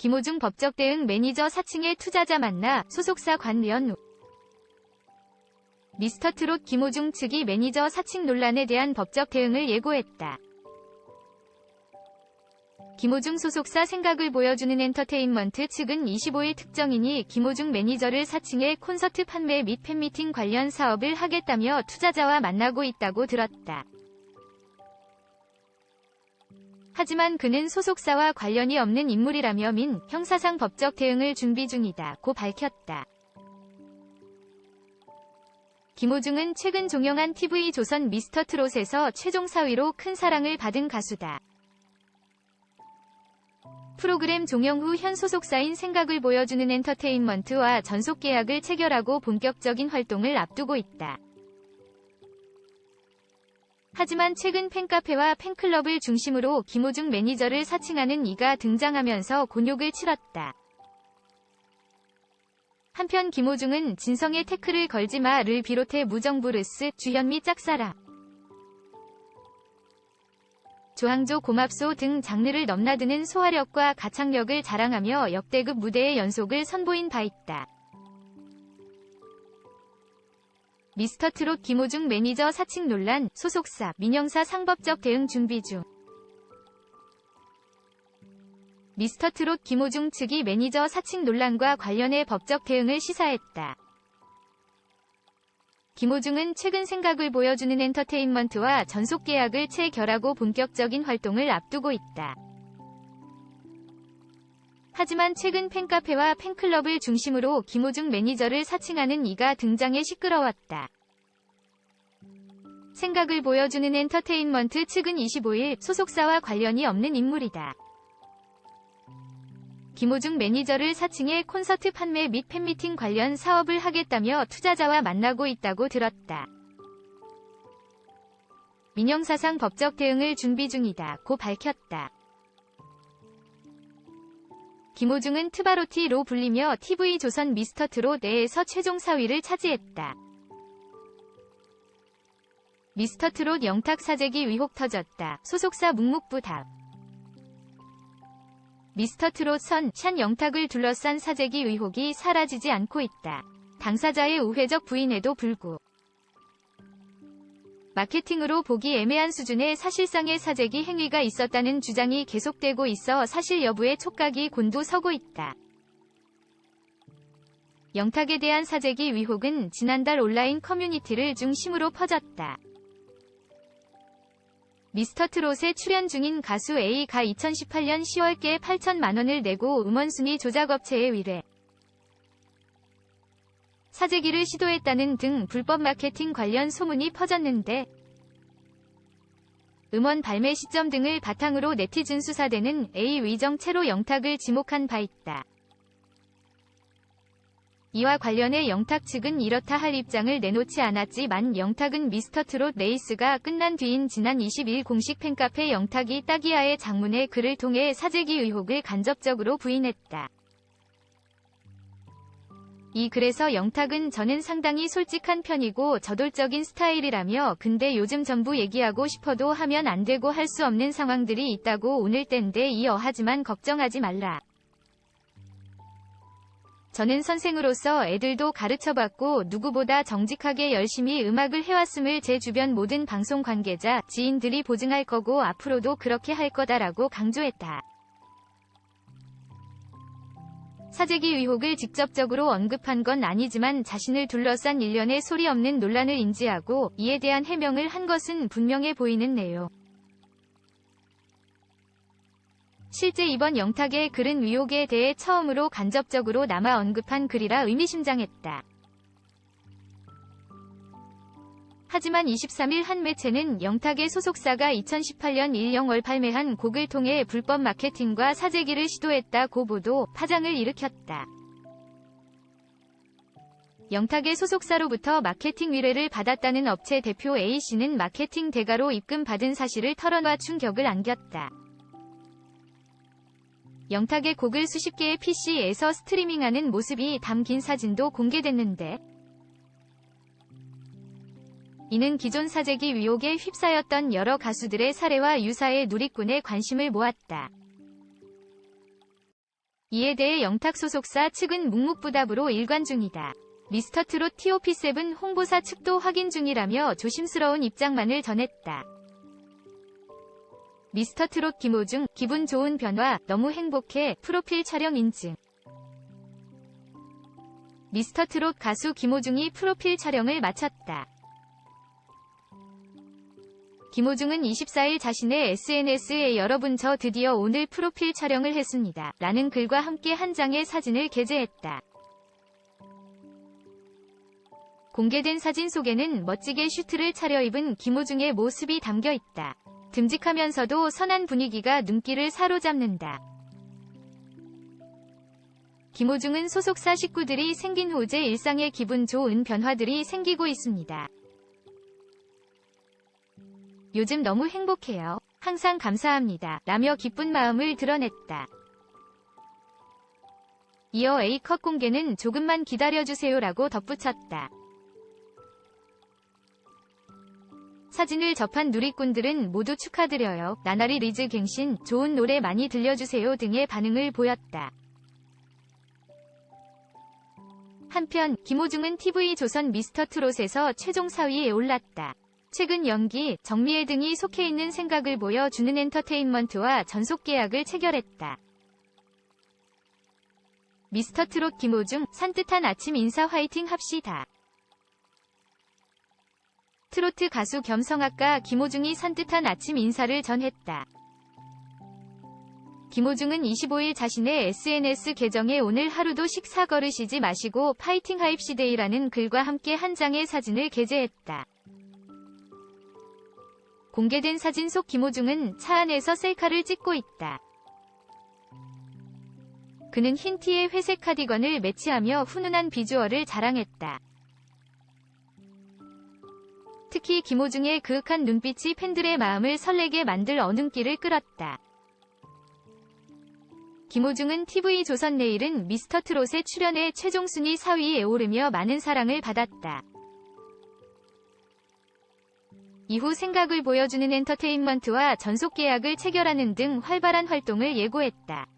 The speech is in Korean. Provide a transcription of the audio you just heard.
김호중 법적 대응 매니저 사칭의 투자자 만나 소속사 관련. 미스터트롯 김호중 측이 매니저 사칭 논란에 대한 법적 대응을 예고했다. 김호중 소속사 생각을 보여주는 엔터테인먼트 측은 25일 특정인이 김호중 매니저를 사칭해 콘서트 판매 및 팬미팅 관련 사업을 하겠다며 투자자와 만나고 있다고 들었다. 하지만 그는 소속사와 관련이 없는 인물이라며 민, 형사상 법적 대응을 준비 중이다고 밝혔다. 김호중은 최근 종영한 TV조선 미스터트롯에서 최종 4위로 큰 사랑을 받은 가수다. 프로그램 종영 후 현 소속사인 생각을 보여주는 엔터테인먼트와 전속 계약을 체결하고 본격적인 활동을 앞두고 있다. 하지만 최근 팬카페와 팬클럽을 중심으로 김호중 매니저를 사칭하는 이가 등장하면서 곤욕을 치렀다. 한편 김호중은 진성의 태클을 걸지 마를 비롯해 무정부르스, 주현미 짝사랑, 조항조 고맙소 등 장르를 넘나드는 소화력과 가창력을 자랑하며 역대급 무대의 연속을 선보인 바 있다. 미스터트롯 김호중 매니저 사칭 논란, 소속사, 민영사 상법적 대응 준비 중. 미스터트롯 김호중 측이 매니저 사칭 논란과 관련해 법적 대응을 시사했다. 김호중은 최근 생각을 보여주는 엔터테인먼트와 전속 계약을 체결하고 본격적인 활동을 앞두고 있다. 하지만 최근 팬카페와 팬클럽을 중심으로 김호중 매니저를 사칭하는 이가 등장해 시끄러웠다. 생각을 보여주는 엔터테인먼트 측은 25일 소속사와 관련이 없는 인물이다. 김호중 매니저를 사칭해 콘서트 판매 및 팬미팅 관련 사업을 하겠다며 투자자와 만나고 있다고 들었다. 민영사상 법적 대응을 준비 중이다고 밝혔다. 김호중은 트바로티로 불리며 TV조선 미스터트롯 내에서 최종 4위를 차지했다. 미스터트롯 영탁 사재기 의혹 터졌다. 소속사 묵묵부답. 미스터트롯 선, 샨 영탁을 둘러싼 사재기 의혹이 사라지지 않고 있다. 당사자의 우회적 부인에도 불구. 마케팅으로 보기 애매한 수준의 사실상의 사재기 행위가 있었다는 주장이 계속되고 있어 사실 여부에 촉각이 곤두서고 있다. 영탁에 대한 사재기 의혹은 지난달 온라인 커뮤니티를 중심으로 퍼졌다. 미스터트롯에 출연 중인 가수 A가 2018년 10월께 8천만 원을 내고 음원순위 조작업체에 의뢰 사재기를 시도했다는 등 불법 마케팅 관련 소문이 퍼졌는데 음원 발매 시점 등을 바탕으로 네티즌 수사대는 A 위정체로 영탁을 지목한 바 있다. 이와 관련해 영탁 측은 이렇다 할 입장을 내놓지 않았지만 영탁은 미스터트롯 레이스가 끝난 뒤인 지난 20일 공식 팬카페 영탁이 따기야의 장문의 글을 통해 사재기 의혹을 간접적으로 부인했다. 이 글에서 영탁은 저는 상당히 솔직한 편이고 저돌적인 스타일이라며 근데 요즘 전부 얘기하고 싶어도 하면 안 되고 할 수 없는 상황들이 있다고 오늘 땐데 하지만 걱정하지 말라. 저는 선생으로서 애들도 가르쳐봤고 누구보다 정직하게 열심히 음악을 해왔음을 제 주변 모든 방송 관계자, 지인들이 보증할 거고 앞으로도 그렇게 할 거다라고 강조했다. 사재기 의혹을 직접적으로 언급한 건 아니지만 자신을 둘러싼 일련의 소리 없는 논란을 인지하고 이에 대한 해명을 한 것은 분명해 보이는 내용. 실제 이번 영탁의 글은 의혹에 대해 처음으로 간접적으로 남아 언급한 글이라 의미심장했다. 하지만 23일 한 매체는 영탁의 소속사가 2018년 1영월 발매한 곡을 통해 불법 마케팅과 사재기를 시도했다고 보도, 파장을 일으켰다. 영탁의 소속사로부터 마케팅 의뢰를 받았다는 업체 대표 A씨는 마케팅 대가로 입금받은 사실을 털어놔 충격을 안겼다. 영탁의 곡을 수십 개의 PC에서 스트리밍하는 모습이 담긴 사진도 공개됐는데 이는 기존 사재기 의혹에 휩싸였던 여러 가수들의 사례와 유사의 누리꾼의 관심을 모았다. 이에 대해 영탁 소속사 측은 묵묵부답으로 일관 중이다. 미스터트롯 TOP7 홍보사 측도 확인 중이라며 조심스러운 입장만을 전했다. 미스터트롯 김호중, 기분 좋은 변화, 너무 행복해, 프로필 촬영 인증. 미스터트롯 가수 김호중이 프로필 촬영을 마쳤다. 김호중은 24일 자신의 SNS에 여러분 저 드디어 오늘 프로필 촬영을 했습니다. 라는 글과 함께 한 장의 사진을 게재했다. 공개된 사진 속에는 멋지게 슈트를 차려입은 김호중의 모습이 담겨 있다. 듬직하면서도 선한 분위기가 눈길을 사로잡는다. 김호중은 소속사 식구들이 생긴 호재 일상에 기분 좋은 변화들이 생기고 있습니다. 요즘 너무 행복해요. 항상 감사합니다. 라며 기쁜 마음을 드러냈다. 이어 A컷 공개는 조금만 기다려주세요라고 덧붙였다. 사진을 접한 누리꾼들은 모두 축하드려요. 나날이 리즈 갱신, 좋은 노래 많이 들려주세요 등의 반응을 보였다. 한편 김호중은 TV조선 미스터트롯에서 최종 4위에 올랐다. 최근 연기, 정미애 등이 속해 있는 생각을 보여주는 엔터테인먼트와 전속 계약을 체결했다. 미스터트롯 김호중, 산뜻한 아침 인사 화이팅 합시다. 트로트 가수 겸 성악가 김호중이 산뜻한 아침 인사를 전했다. 김호중은 25일 자신의 SNS 계정에 오늘 하루도 식사 거르시지 마시고 파이팅 하입시데이라는 글과 함께 한 장의 사진을 게재했다. 공개된 사진 속 김호중은 차 안에서 셀카를 찍고 있다. 그는 흰 티에 회색 카디건을 매치하며 훈훈한 비주얼을 자랑했다. 특히 김호중의 그윽한 눈빛이 팬들의 마음을 설레게 만들 어눈길을 끌었다. 김호중은 TV조선 내일은 미스터트롯에 출연해 최종 순위 4위에 오르며 많은 사랑을 받았다. 이후 생각을 보여주는 엔터테인먼트와 전속 계약을 체결하는 등 활발한 활동을 예고했다.